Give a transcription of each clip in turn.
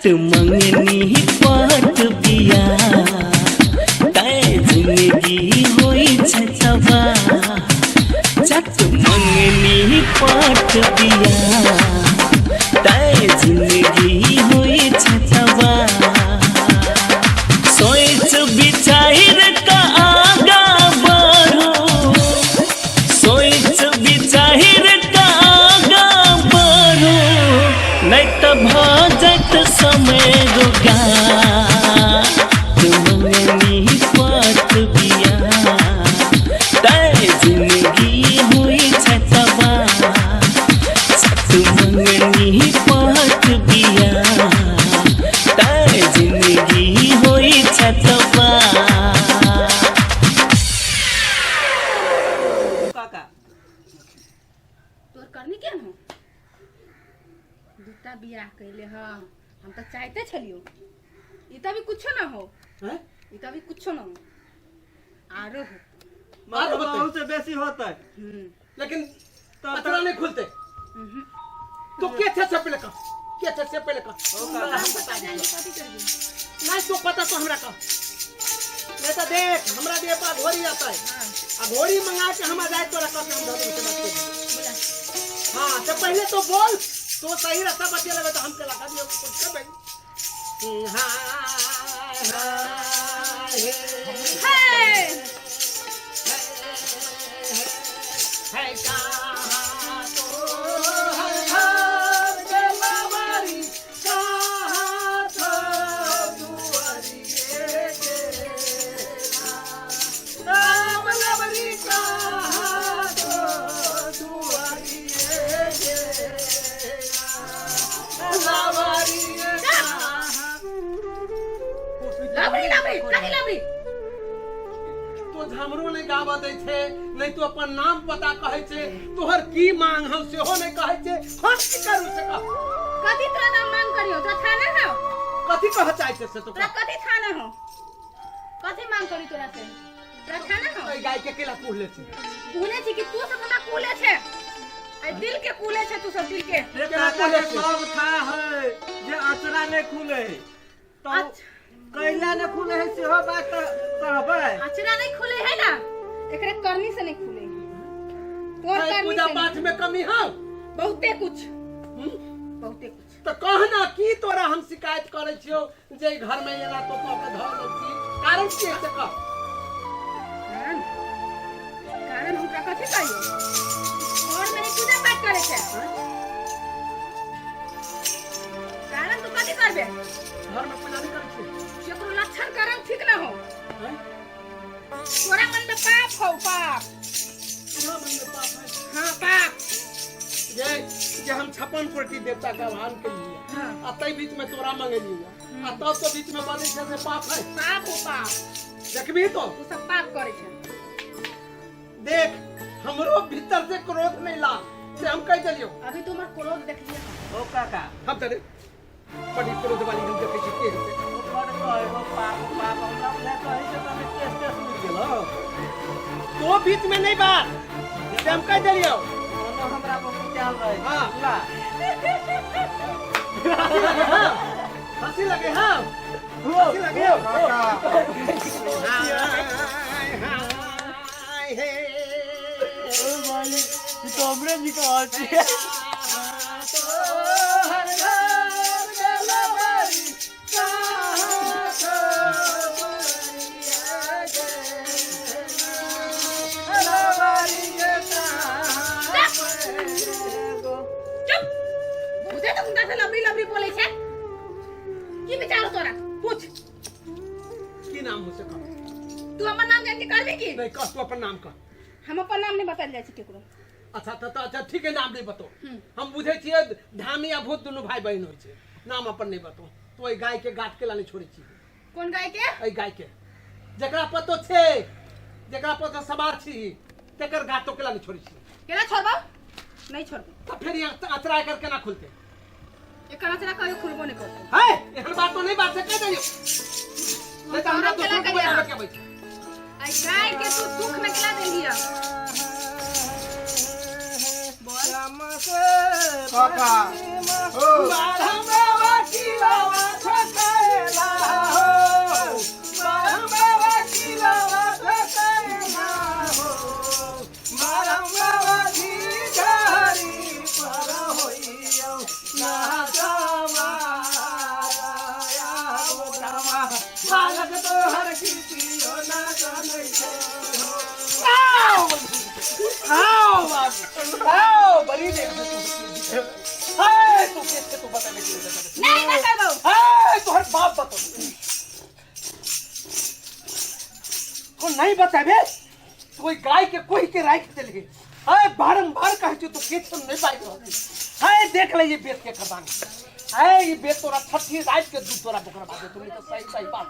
चट मंगनी पट बिया तय जिंदगी होई छै तबा चट मंगनी पट बिया तय जिंदगी होई छै तबा सोच विचार का आगा बढ़ो सोच विचार का आगा बढ़ो नहीं तो भजत समय रोगा मंगनी पट बिया तय जिंदगी हुई छै तबा सत मंगनी पट बिया तय जिंदगी हुई छै तबा। काका तोर करनी क्या हो दूटा बियाह कैले ह हम तो चाहते छलियो ई तभी कुछो ना हो हैं ई तभी कुछो ना हो आरो हो मार बहुत से बेसी होता है लेकिन तो पतरा नहीं खुलते तो क्या अच्छा से पहले का क्या अच्छा से पहले का हम बता जाएंगे कथी करबी नहीं तो पता तो हमरा का नहीं तो देख हमरा देह पर घोड़ी आता है हां अब घोड़ी मंगा के हम जाए तो रखा हम धर्म से बात करेंगे बोला हां तो पहले तो बोल तो सही रास्ता बता लगे तो हम के लगा दियो कुछ कर भाई हां हे है का तो हर गलवारी का तो दुआरिए के राम लवरी का तो दुआरिए के लवरिए का लाबड़ी लाबड़ी काहे लाबड़ी तो हमरो नहीं गावा दै छे नहीं तो अपन नाम पता कहै छे तोहर की मांग हम सेहो नहीं कहै छे हम की करू से कह कथी तोरा नाम मांग करियो तो थाना हो कथी कह चाहै छे से तो तोरा कथी थाना हो कथी मांग करी तोरा से तोरा थाना हो ए गाय के केला पूछ ले छे कूले छी कि तू सब हमरा कूले छे आई दिल के कूले छे तू सब दिल के एक काका के सब था है जे अचरा नहीं खुले तो कैला ने खुले है सेहो बात कहबे अचरा नहीं खुले है ना एकरे करनी से नहीं खुले तोर भाई करनी पूजा से पाठ में कमी है बहुते कुछ बहुते कुछ तो कहना की तोरा हम शिकायत करे छियो जे घर में एना तो के धर लो छी कारण की है से कह कारण कारण हमरा कथी कहियो और मैंने पूजा पाठ करे छे कारण तू कथी करबे घर में पूजा नहीं करे छी केकरो लक्षण कारण ठीक ना हो हैं तोरा मन में पाप हो पाप पूरा मन में पाप है हां पाप जे हम 56 कोटि देवता का आह्वान के लिए हां आ तई बीच में तोरा मंगेली आ तब तो बीच में बोले छे से पाप है पाप हो पाप देखबी तो तू सब पाप करे छे देख हमरो भीतर से क्रोध नहीं ला से हम कह चलियो अभी तुम क्रोध देख लिया ओ काका हम तेरे बड़ी क्रोध वाली हम देखे छी के से ऊपर कहबो पाप पाप हमरा बुझा कहि से तने केस केस मिल गेलो तो बीच में नहीं बात से हम कह चलियो कोनो हमरा को विचार रहे हाँ। ला हंसी लगे हाँ हंसी लगे हाय हे ओ भाई ये तो हमरे निकाल दिया हर घर गलवारी का चुप बुझे तो उनका से लबड़ी लबड़ी बोले छे की विचार तोरा पूछ की नाम हो सका तू हमर नाम जान के करबी की नहीं कह तू अपन नाम कह हम अपन नाम नहीं बताल जाय छी केकरो अच्छा तो अच्छा ठीक है नाम नहीं बतो हम बुझे छिए धामी या भूत दोनों भाई बहन होय छे नाम अपन नहीं बतो तो ए गाय के गाठ के लाने छोड़े छी कौन गाय के ए गाय के जकरा पतो छे जकरा पतो सवार छी तेकर गाठो के लाने छोड़े छी केना छोड़बो नहीं छोड़बो तो फिर यहाँ अतराय कर केना खुलते एकरा चला कहियो खुलबो नहीं करतो है एहन बात तो नहीं बात से कह दियो नहीं तो हमरा तो सुन के बैठ के बैठ आई गाय के तू दुख में खिला देलिया बोल काका हमरा वकीला आओ बड़ी देख हाय तू कैसे तू बता दे नहीं बताबो हाय तोहर बाप बता को नहीं बताबे कोई गाय के कोई के राख चल गई हाय बारंबार कह तू खेत नहीं पाई हाय देख ले ये बेच के खदान हाय ये बेच तोरा छठी रात के दूध तोरा बकरा बादे तुमने तो सही सही बात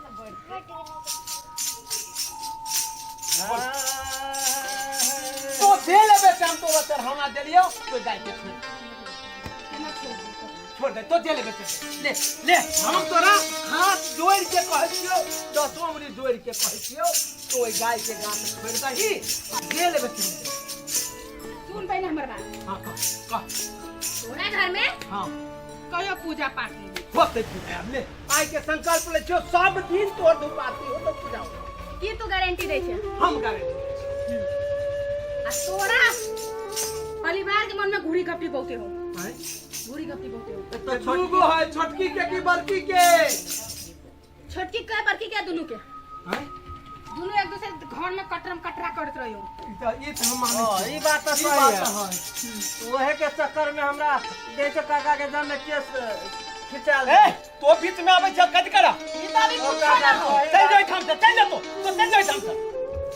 तो दे ले बेटा हम तोरा चढ़ाना दे लियो कोई गाय के छोड़ दे तो दे ले बेटा ले ले हम तोरा हाथ जोड़ के कहछियो 10 उंगली जोड़ के कहछियो तो ओई गाय के गान छोड़ दही दे ले बेटा सुन पहले हमर बात हां कह तोरा घर में हां कहियो पूजा पाठ नहीं होते पूजा ले आइ के संकल्प ले जो सब दिन तोर धुपाती हो तो पूजा हो की तू गारंटी दै छै हम गारंटी आ तोरा परिवार के मन में घुरी गप्पी बहुते हो हैं घुरी गप्पी बहुते हो तो छोटू है छोटकी के की बड़की के छोटकी के बड़की के दुनु के हैं दुनु एक दूसरे घर में कटरा करत रहियो ये तो हम माने ई बात तो सही है ओहे के चक्कर में हमरा देश काका के जन्म केस खिंचाल ए तो बीच में आवे छ कद करा ई तो अभी कुछ ना हो चल जाए ठाम से चल जा तो चल जाए ठाम से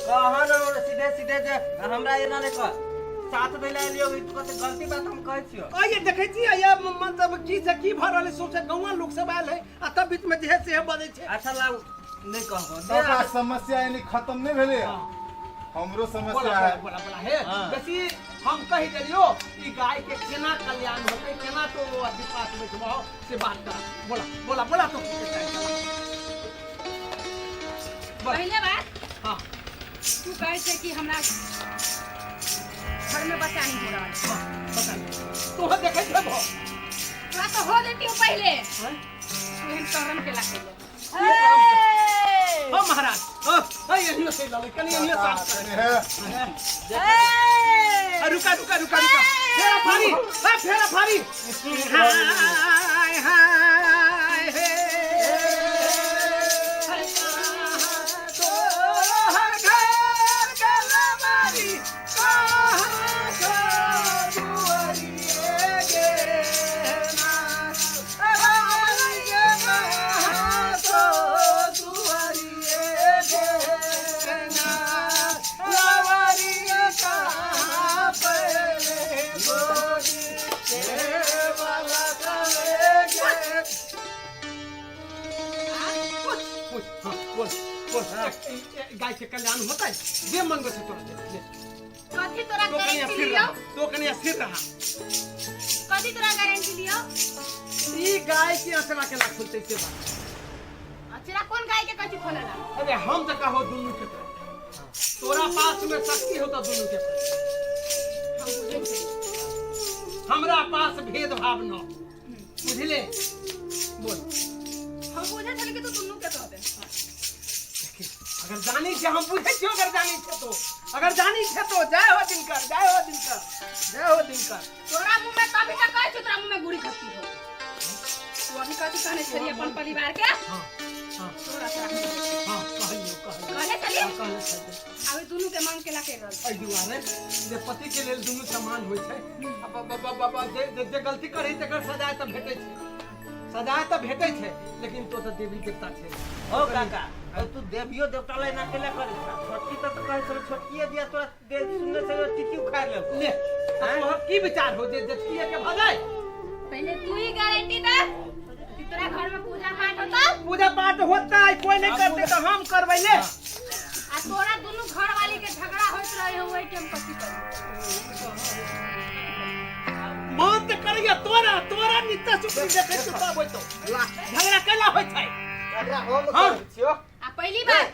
कहन सीधे सीधे जे हमरा एना ने कह साथ दैला लियो ई तो कते गलती बात हम कहै छियो आ ये देखै छी या मतलब की से की भर रहले सोचे गांवा लोग सब आयल है आ तब बीच में जे है से बजे छे अच्छा लाग नहीं कहबो सबका समस्या यानी खत्म नहीं भेले हमरो समस्या है बोला है बेसी हम कहि देलियो ई गाय के केना कल्याण होतै केना तो अधिपात बैठबो से बात कर बोला तो पहले बात हां तू कहे छै कि हमरा घर में बच्चा नहीं हो रहा है बता तो देखै छै भो तोरा तो हो देती हो पहले तू हम करम के लागे ओ महाराज ओ ये से लाले कनी ये साफ कर रुका फेरा फारी हाय हाय हे तो हर घर गलमारी कहां को दुआरिए गे ना हमारी गे कहां को दुआरिए गे ना लवारिए कहां पहले बोली के वाला करेगे बोल गाय के कल्याण होता है जे मन से तोड़ कथी तोरा गारंटी लियो तो कनिया सिर रहा कथी तोरा गारंटी लियो ई गाय के असला के लाख खुलते से बात अच्छा कौन गाय के कथी खोलेला अरे हम तो कहो दोनों के तोरा पास में शक्ति हो तो दोनों के हम बुझे छै हमरा पास भेदभाव न बुझले बोल हम बुझे छले कि तू दुनु के कहते अगर जानी छे हम बुझे क्यों अगर जानी छे तो अगर जानी छे तो जय हो दिनकर जय हो दिनकर तोरा मुंह में कभी ना कहे तोरा मुंह में गुड़ी खत्ती हो तू अभी कथी कहने छली अपन परिवार के हां तोरा तोरा हां कहलियो कहले चलिए अभी दुनु के मांग के लाके रहल एहि दुआरे जे पति के लेल दुनू समान होय छै जे गलती करै तकर सजा त भेटै छै सजा त भेटै छै लेकिन तो त देवी देवता छै हो काका अब तू देवियो देवता ले ना केला करे छोटकी तो कहे छल छोटकीए दिया तोरा दे सुनने से टिकी उखाड़ ले तोहर की विचार हो जे जतिए के भगाय पहले तू ही गारंटी दे कि तोरा घर में पूजा पाठ होता पूजा पाठ होता है कोई नहीं करते तो हम करबै ले आ तोरा दुनु घर वाली के झगड़ा होत रहे हो ओई टाइम कथी कर मान त करिया तोरा नित्य सुखी देखै छुपा होय तो झगड़ा केला होय छै झगड़ा हम कर छियो आ पहली बात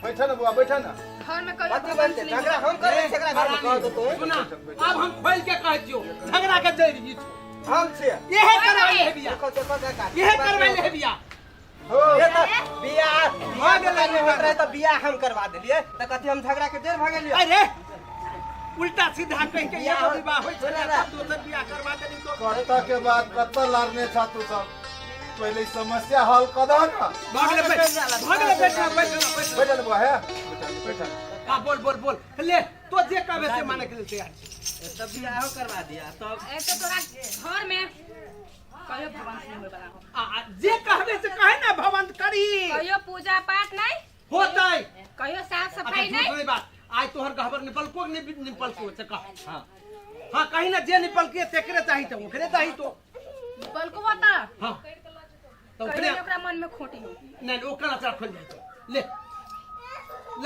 बैठा ना बुआ बैठा ना घर में कहियो बात बनते झगड़ा हम करे झगड़ा घर में कह दो तो सुना अब हम खोल के कह दियो झगड़ा के जड़ ई हम छिए यहे करबै ले बिया देखो काका यहे करबै ले बिया हो ये तो बियाह नहीं हो रहा तो बियाह हम करवा देलिए तो कथी हम झगड़ा के देर भागलिए अरे उल्टा सीधा कह के ये विवाह होय छै दोसर बियाह करवा देली तो करता के बाद कत्ता लारने था तू सब पहले समस्या हल कर दो ना भागले बैठा बैठा ना बुआ है बैठा हां बोल ले तो जे कहबे से माने के लिए तैयार छी तब बियाह करवा दिया तब एक तो तोरा घर में कहियो भगवान से होए वाला हो जे कहबे से कहे ना भगवंत करी कहियो पूजा पाठ नहीं होतै। कहियो साफ सफाई नहीं बात आज तोहर गहबर निपल को निपल को से कह। हां हां कहीं ना जे निपल के तेकरे चाही तो ओकरे चाही तो बल्कु बता हां तो कहियो ओकरा मन में खोटी हो नहीं ओकरा चाह खोल जाए ले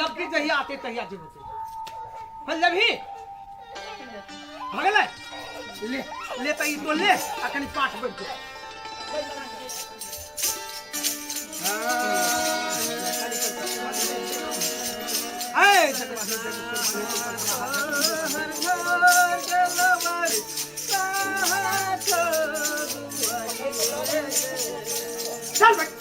लब के जहिया आते तहिया जे होते फल जभी भगले ले ले त ई तो ले अखनी पाठ बैठ जा हाय चल बैठ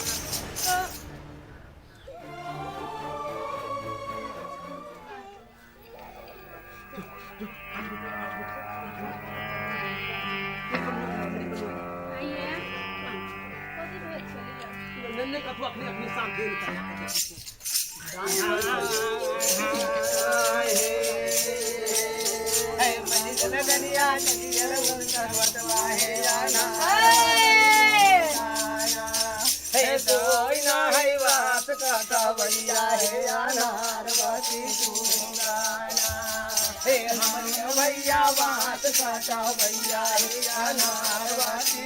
आइए कोती भेल चली नन्ने का तू अपनी अपनी शाम दे भैया बात काटा भैया अनारवाती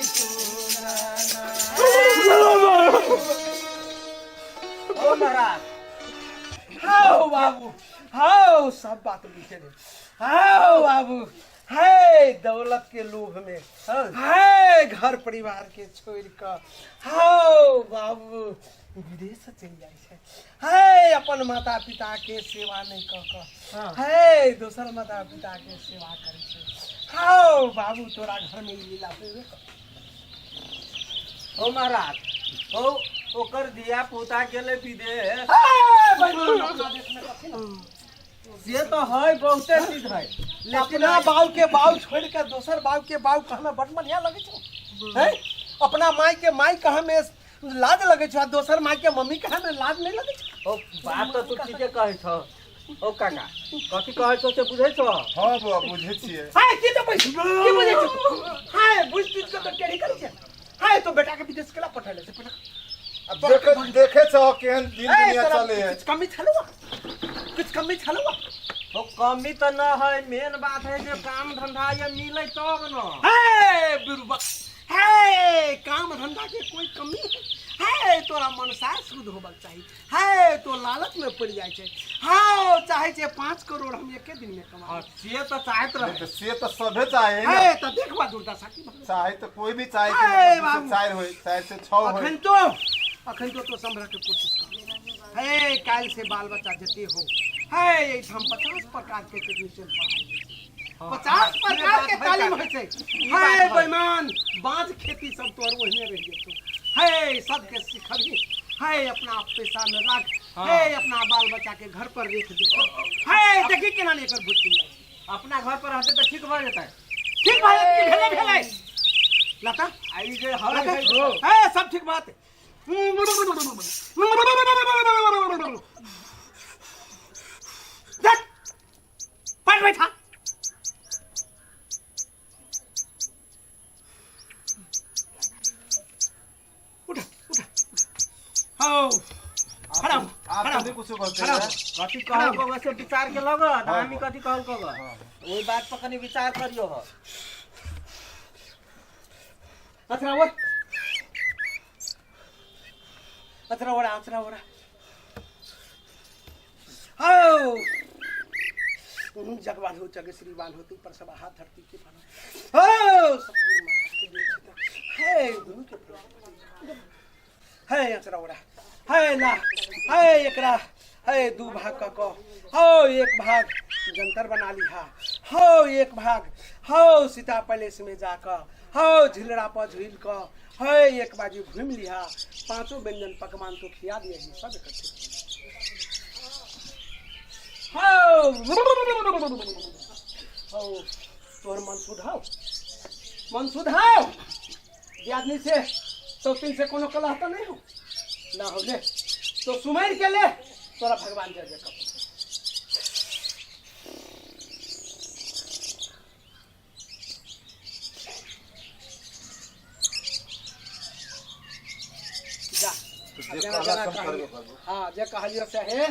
ओ महाराज हाओ बाबू हाओ सब बात लिखे दे हाओ बाबू है दौलत के लोभ में है घर परिवार के छोड़ कर हाओ बाबू विदेश चल जाए छे है अपन माता पिता के सेवा नहीं कर है दोसर माता पिता के सेवा करे छे हाओ बाबू तोरा घर में ई लीला होवे ओ महाराज ओ ओकर दिया पोता गेले विदेश ये तो है बहुते चीज है अपना बाऊ के बाऊ छोड़ के दोसर बाऊ के बाऊ कहमे बड़ बढ़िया लगे छो हैं अपना माई के माई कहे में लाज लगे छो दोसर माई के मम्मी कहे में लाज नहीं लगे छो ओ बात तो तू ठीके कहै छो ओ काका कथि कहै छो से बुझै छो हाँ बुआ बुझे छिए हाय की तो पैसा की बुझे छो हाय बुझ चीज के तो केड़ी करे छे हाय तो बेटा के विदेश केला पठाले से पटा देखे छो केहन दिन दुनिया चले है कुछ कमी छलवा कुछ कमी छलवा तो कमी तो न है मेन बात है जे काम धंधा ये मिले तब न है बिरुबा है काम धंधा के कोई कमी है तोरा मनसा शुद्ध होबक चाहिए है तो लालच में पड़ जाए छे हाँ चाहे छे 5 करोड़ हम एक दिन में कमा से तो चाहत रहे से तो सभे चाहे ना है तो देखबा दुर्दशा की बात चाहे तो कोई भी चाहे हाय कि बाबू। मतलब 4 होय चाहे से 6 होय अखन तो संभल के कोशिश कर है काल से बाल बच्चा जते हो है हम 50 प्रकार के ट्यूशन पढ़ाई 50 प्रकार के तालीम होय छै है बेईमान बांझ खेती सब तोर ओहने रह जेतो है सबके सिखबी है अपना पैसा में रख है अपना बाल बच्चा के घर पर रेख देतो है देखी केना ने एकर भूत जाय अपना घर पर रहते तो ठीक भ जेतै ठीक भाई की भेले लता आई जे हवा है सब ठीक बात देख पढ़ बैठा उठ उठ आओ खड़ा हो, खड़ा आप हो। भी कुछ करते खड़ा हो। हैं कथि कहल को वैसे विचार के लग हामी कथि कहल को ओई बात पर कनी विचार करियो ह अथरावर अथरावर आओ जगवान हो जग श्रीवान हो तू पर सब हाथ धरती के फना हो सतगुरु महाराज के दिल छता है गुरु के प्रणाम है अथरावर है ला है एकरा है दू भाग का को हो एक भाग जंतर बना लिहा हो एक भाग हो सीता पैलेस में जाकर हो झिलड़ा पर झील का है एक बाजी घूम लिहा 5 व्यंजन पकवान तो खिया दिए ही सब इकट्ठे हो हो तोर मन सुधाओ ये आदमी से शौकीन से कोनो कलह तो नहीं हो ना हो ले तो सुमेर के ले तोरा भगवान जय जय कर जना काला जना कम करबे कहलिए करबो। हाँ जे कहलियो से है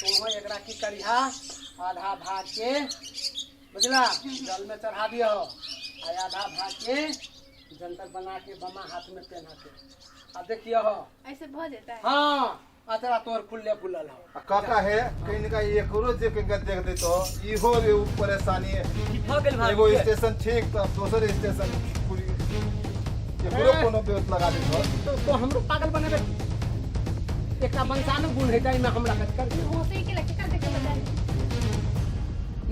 तुम एकरा की करिहा आधा भाग के बुझला जल में चढ़ा दियो आ आधा भाग के जंतर बना के बमा हाथ में पहना के अब देखियो हो ऐसे भ जाता है। हाँ अतरा तोर खुल्ले खुलल हो आ काका है कहीं का एकरो जे के देख दे तो इहो रे परेशानी है हो गेल भाई एगो स्टेशन ठीक तो दोसर स्टेशन पूरी एकरो कोनो व्यवस्था लगा दे तो हमरो पागल बने बे एकटा मनसानो गुण है जाई में हमरा कट कर दियो हो से के लगे कर दे के बता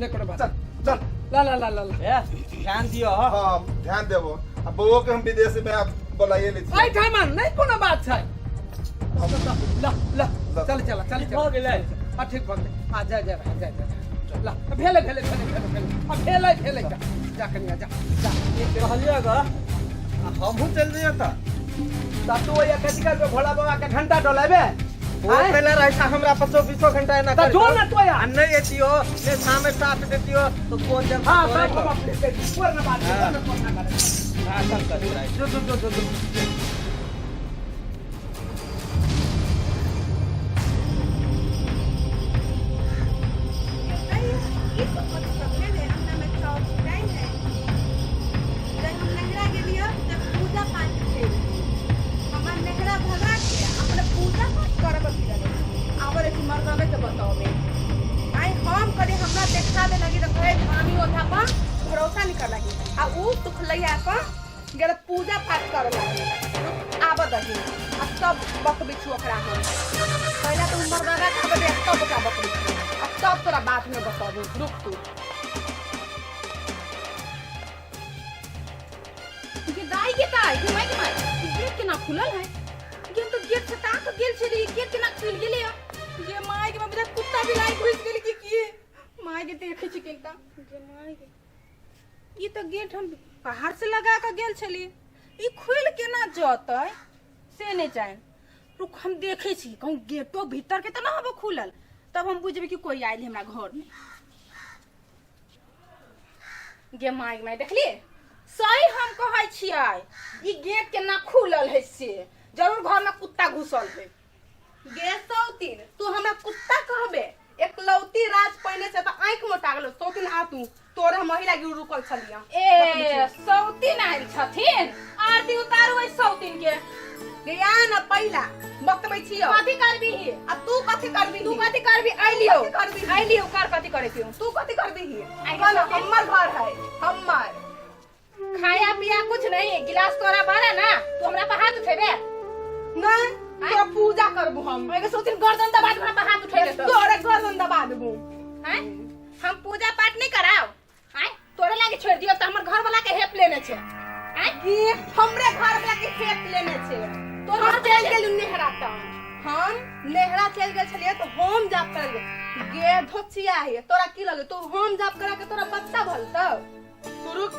ने करो बात चल चल ला ला ला ला ला ए ध्यान दियो हां ध्यान देबो अब बउओ के हम विदेश में आप बुलाइए ले आई ठामन नहीं कोनो बात छै ला ला चल चल चल हो गेलै हां ठीक बात आ जा जा जा जा ला भेले भेले भेले भेले भेले अब भेले भेले जा कनिया जा जा कहलियो ग हमहू चल जइयो त ता तू या कथि कर भोला बाबा के घंटा डोलाबे वो पहले रहता हमरा 25 घंटा ना ता जो ना तो या नहीं एतियो ने सामने साथ देतियो तो कौन जब हां सब हम अपने से ऊपर ना बात करना करे हां सब कर जो भरोसा नहीं कर लगी आ ऊ दुखलैया पर गेल पूजा पाठ कर लगी आब दही आ सब बकबी छु ओकरा हम पहला तो मरदाना का बदे तब का बकबी अब तब तोरा बात में बताबू रुक तू के दाई के माई गेट के ना खुलल है गेट तो गेट से ताक गेल छली गेट के ना खुल गेले ये माई के मबदा कुत्ता भी लाई घुस गेल की माई के देखे छी केटा जे माई के ये तो गेट हम बाहर से लगा के गेल छली ई खुल के ना जतै से ने जान रुक हम देखे छी कहूं गेटो भीतर के त ना होबो खुलल तब हम बुझबे कि कोई आइल हमरा घर में गे माई देखली सही हम कहै छियै ई गेट के ना खुलल है से जरूर घर में कुत्ता घुसल है गे सौतीन तू हमरा कुत्ता कहबे एकलौती राज पहले से तो आंख मोटा गेलो सौतीन आ तू तोरे महिला गिर रुकल छलिया ए सौतीन आइल छथिन आरती उतारू ए सौतीन के गया न पहिला बतबै छियो कथि करबी आ तू कथि करबी आइलियो कर कथि करे छियो तू कथि करबी हमर घर है हमर खाया पिया कुछ नहीं गिलास तोरा बारा ना तू हमरा पे हाथ उठेबे नहीं तो पूजा करबू हम एगो सोचिन गर्दन दबा हमरा पे हाथ उठेबे तोरे गर्दन दबा देबू हैं हम पूजा पाठ नहीं कराओ हैं तोरे लागे छोड़ दियो त हमर घर वाला के हेप लेने छे हैं कि हमरे घर वाला के हेप लेने छे तोरा चल गेल नेहरा त हम नेहरा चल गेल छलिए तो होम जाप कर गे धोचिया है तोरा की लगे तू होम जाप करा के तोरा बच्चा भल त तू रुक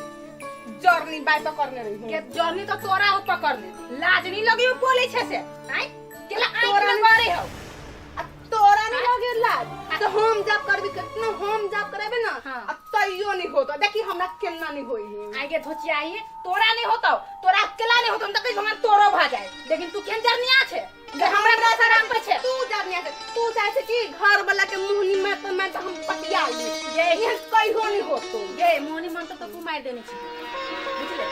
जर्नी बाय पकड़ने रही के जर्नी तो तोरा हो पकड़ने लाज नहीं लगी वो बोले छे से हैं केला तोरा करे हो तोरा नहीं लगे लाज तो हम जब करबी कितना हम जब करेबे ना अब तइयो नहीं होतो देखी हमरा केना नहीं होई आगे धोचिया है तोरा नहीं होतो तोरा अकेला नहीं होतो हम त कहीं हमरा तोरो भा जाए लेकिन तू केन जर्निया छे जे हमरा रास्ता राम पे छे तू जर्निया छे तू चाहे छे कि घर वाला के मुहनी में तो मैं हम पटिया ये कहियो नहीं होतो ये मुहनी मन तो तू मार देने छी बुझले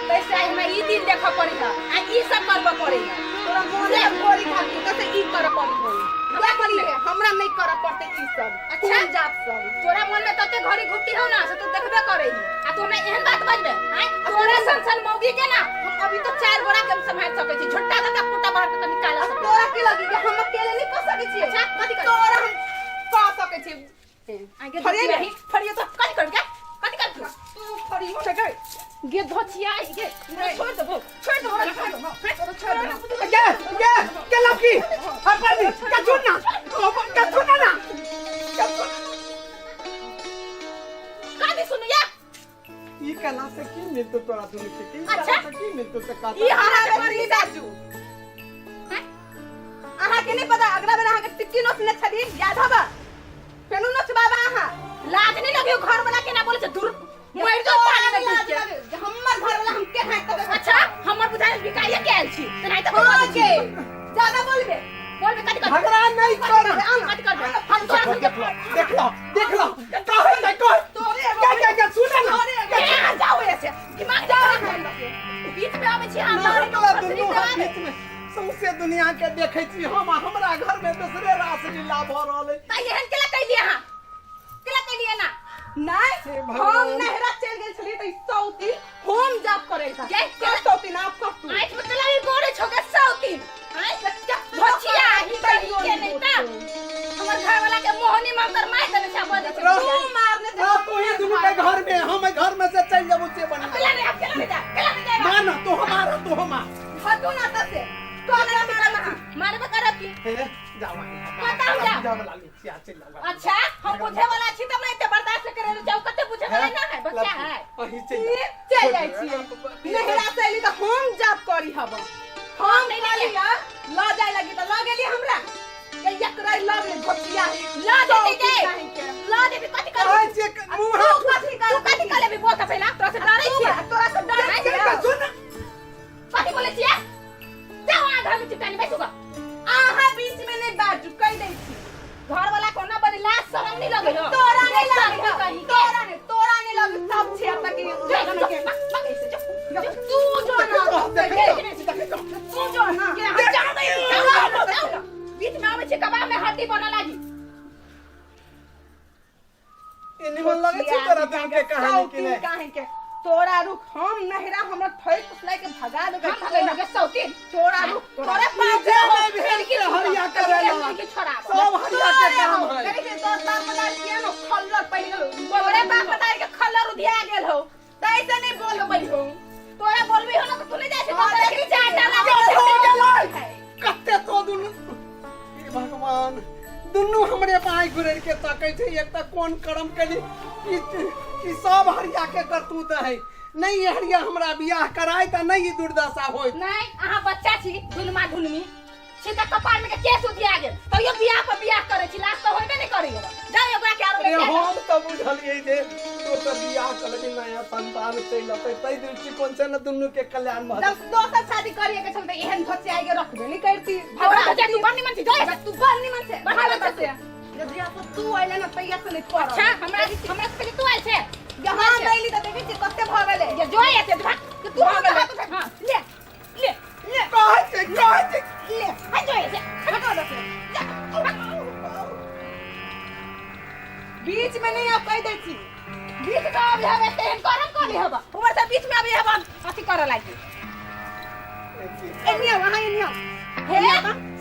कैसे आई मैं ई दिन देखा पड़ी था आ ई सब करबा पड़ी तोरा मोने पड़ी था तू कैसे ई कर पड़ी हो क्या करी हमरा नहीं कर पड़ते ई सब अच्छा जाप सब तोरा मन में तते घड़ी घुट्टी हो ना से तू देखबे करे आ तू ना एहन बात बजबे हैं तोरा संसन मौगी के ना हम अभी तो 4 गोरा के संभाल सके छी झट्टा का फूटा बाहर के निकाला तोरा की लगी कि हम अकेले नहीं कर सके छी अच्छा कथि कर तोरा हम पा सके छी आगे फरिया तो कथि कर के कथि कर तू फरिया से गए गे धोचिया गे छोड़ दो क्या लकी हर क्या चुनना ना कादी सुन या ई कला से की मिलतो तोरा दुनु के की अच्छा की मिलतो से का ई हरा बड़ी दाजू हैं आहा के नहीं पता अगला बेर आहा के टिक्की नोच ने छदी याद हबा फेनु नोच बाबा आहा लाज नहीं लगियो घर वाला के ना बोले छ दूर मर जो पानी में डूब के हमर घर वाला हम के हाथ अच्छा हमर बुझाई बिकाइए के आइल छी त नहीं त के ज्यादा बोलबे कथी कर झगड़ा नहीं कर कथी कर हम तोरा देख लो काहे नहीं कोई क्या सुन ना जाओ ऐसे दिमाग जाओ बीच में आवे छी हम दुनू बीच में सौंसे दुनिया के देखै छी हम हमरा घर में दूसरे रास लीला भ रहल है त एहन केला कैलिए हां केला कैलिए ना नहीं हम नहरा चल गेल छली त सौती होम जॉब करे था के सौती ना आप कब तू आज मतलब ई बोरे छोके सौती हां बच्चा भछिया ही के नहीं ता हमर घर वाला के मोहनी मार मार देने छा बोले तू मारने दे तू ही दुनू के घर में हम घर में से चल जाबो से बन केला नहीं जा मान तो हमारा हटू ना तसे तो मारे में करब की जाओ बताओ जा वाला लिया चल जाओ अच्छा हम बुझे वाला छी त मैं इते बर्दाश्त करे जाऊ कते बुझे वाला ना है बच्चा है अही चल जाई छी नहरा चली त हम जॉब करी हब हम नहीं लिया ल जाय लगी त ल गेली हमरा के एकरा ल ले भटिया ल देती के ल देती कथि कर आज जे मुंह कथि कर ले भी बोत पहला तोरा से डरै छी तोरा से डरै छी सुन कथि बोले छी जाओ आ घर में चिपकानी बैठूगा आहा बीच में नहीं बाजू कह दे छी घर वाला कोना बड़ी लाज शरम नहीं लगे हो तोरा नहीं लगे तोरा नहीं लगे सब छे तक के तू जो ना तू जो ना के जाओ बीच में आवे छे कबाब में हड्डी बना लागी इनी मन लगे छी तोरा दिन के कहानी कि नहीं काहे के तोरा रुक हम नहरा हमरा थई फुसलाई के भगा देबे हम भगाई लगे सौती तोरा रुक तोरे पास हरिया करेला की छोड़ा सब हरिया के काम है कहे के तोर बाप पता किया न खल्लर पहिले तोरे बाप पता के खल्लर उधिया गेल हो त ऐसे नहीं बोल बई हो तोरा बोलबी हो न त तू नहीं जाय छै तो की चाटा लगे कते तो दुनु हे भगवान दुनु हमरे पाई घुरर के ताकै छै एक त कोन कर्म कली ई सब हरिया के करतूत है नहीं ये हरिया हमरा बियाह कराय त नहीं ई दुर्दशा होय नहीं अहाँ बच्चा छी दुनमा दुनमी सीधा कपार में के केस उधिया गेल तो ये बियाह पर बियाह करे छी लास्ट तो होबे नहीं करियो जाओ ओकरा के आरो अरे हम त बुझलियै जे तो त बियाह करबी नया संतान चलते तै दृष्टिकोण से न दुनु के कल्याण में जब दोसर शादी करिए के चलते एहन घचे आगे रखबे नहीं करती भगवान जा तू बन्नी मन से जाए तू बन्नी मन से बाहर से जब या तो तू आइले न तैया से नहीं कर अच्छा हमरा से तू आइल छे जहां दैली त देखै छी कते भ गेलै ये जोय एते कि तू भ गेलै हां ले कहै छै ले हां जोय से हटो दे बीच में नहीं आप कह दे छी बीच में अब हवे तेन करम कर ले हबा हमर से बीच में अब हबा अथी करे लागी एनिया वहां एनिया हे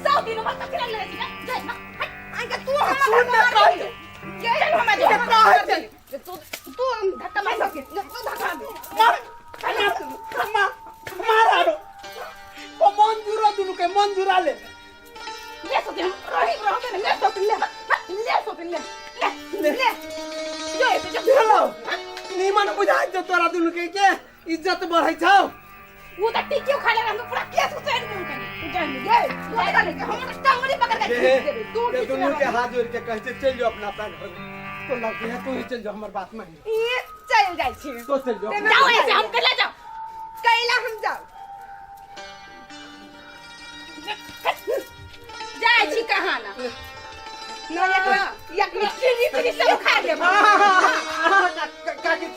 सब दिन मत फिर ले छी जय ना आंका तू हमरा ये हम जो कहै छै तू धक्का मार सके तू धक्का मारा रो ओ मंजूरा दुनु के मंजूरा ले तो हम रही ले चलो नीमन बुझाइ छ तोरा दुनु के इज्जत बढ़ै छौ वो त टिकियो खा ले हम पूरा केस उछाड़ दूं तू जान ले लगा ले हम टंगड़ी पकड़ के खींच देबे तू दुनु के हाथ जोड़ के कहै छै चल जो अपना घर में तो लगे है तू ही चल जा हमर बात मान ये चल जाई छी तो चल जाओ जाओ ऐसे हम कर ले जाओ कैला हम जाओ जाई छी कहां ना ना या किसी सब खा ले काकी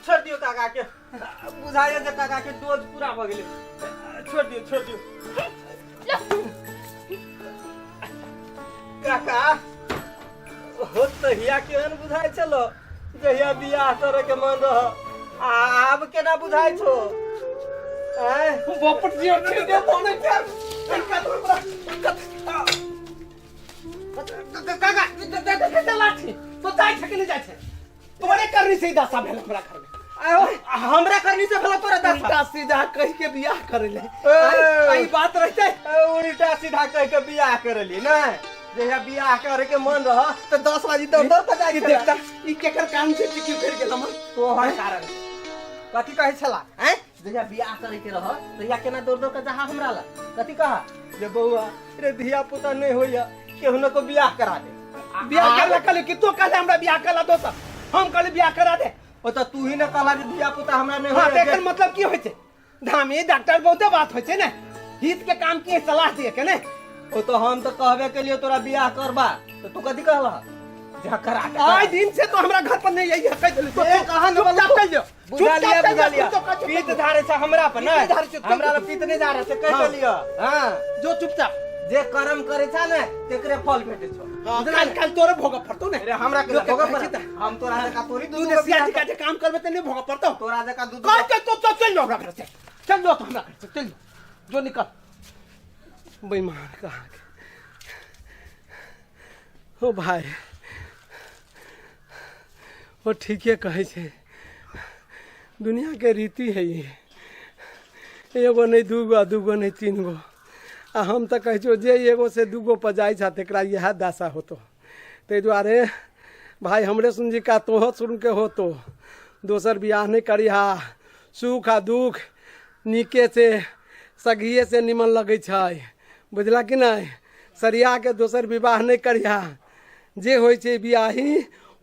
छोड़ दियो काका के बुझाइए जे काका के डोज पूरा भ गेलै छोड़ दियो काका हो तहिया केहन बुझाइ छलो जहिया बियाह करे के मन रह आब केना बुझाइ छो हैं बापट जी उठ दे तोने क्या काका दे लाठी तो जाय छ कि नहीं जाय छ तोरे करनी से दशा भेल हमरा घर में आयो हमरा करनी से भला तोरा दस उल्टा सीधा कह के बियाह करे ले ई बात रहते उल्टा सीधा कह के बियाह करली ना जहिया बियाह करे के मन रह तो 10 बजे दौड़ पर जाके देखता ई केकर कान से टिकी फेर गेल हम तो है कारण कथी कहै छला हैं जहिया बियाह करे के रह तहिया केना दौड़ के जहा हमरा ला कथी कहा जे बौआ रे धिया पुता नहीं होइया केहनो को बियाह करा दे बियाह करला कले कि तो कहले हमरा बियाह करला दोस्त हम कहले बियाह करा दे ओ त तू ही न कहला जे धिया पुता हमरा नहीं हां होइया एकर मतलब की होय छै धामी डॉक्टर बहुते बात होय छै ने हित के काम की सलाह दिए के ने ओ तो हम तो कहबे के लिए तोरा बियाह करबा तो तू कथी कहला जा करा दे आज दिन से तो हमरा घर पर नहीं आई है कह देली ए कहां न चुपचाप चल जाओ बुझा लिया तो का पीत धारे से हमरा पर ना पीत धारे से चल हमरा जा। पीत नहीं धारे से कह हाँ। लियो हां जो चुपचाप जे कर्म करे छा ने तेकरे फल भेटे छो हां काल काल तोरे भोगा पड़तो ने अरे हमरा के जो के भोगा कहै छी पड़ता त। हम तोरा जका तोरी तू दूध ने सियासी का जे काम करबे त नहीं भोगा पड़तो तोरा जका दूध कह के तो चल लो हमरा घर से चल लो तो हमरा घर से चल लो जो निकल बेईमान कहां के ओ भाई वो ठीके कहे छे दुनिया के रीति है ये एगो नहीं दूगो दूगो नहीं तीन गो आ हम तो कहे छो जे एगो से दूगो पर जाए छा तेकरा यह दशा होतो ते दुआरे भाई हमरे सुन जी का तोह सुन के हो तो दोसर बियाह नहीं करिहा सुख आ दुख नीके से सगिए से निमन लगे छै बुझला कि नहीं सरिया के दोसर विवाह नहीं करिहा जे होय छै बियाही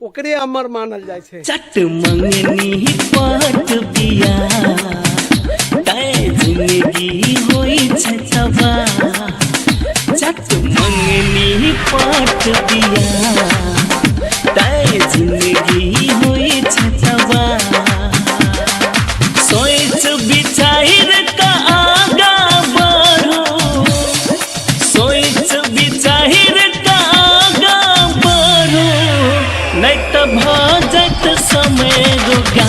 ओकरे अमर मानल जाय छै चट मंगनी पात बिया तय जिंदगी होई छै तबा चट मंगनी पात बिया तय जिंदगी होई छै तबा सोच विचार का आगा बढ़ो सोच विचार का आगा बढ़ो नहीं तो भ जात समय रुका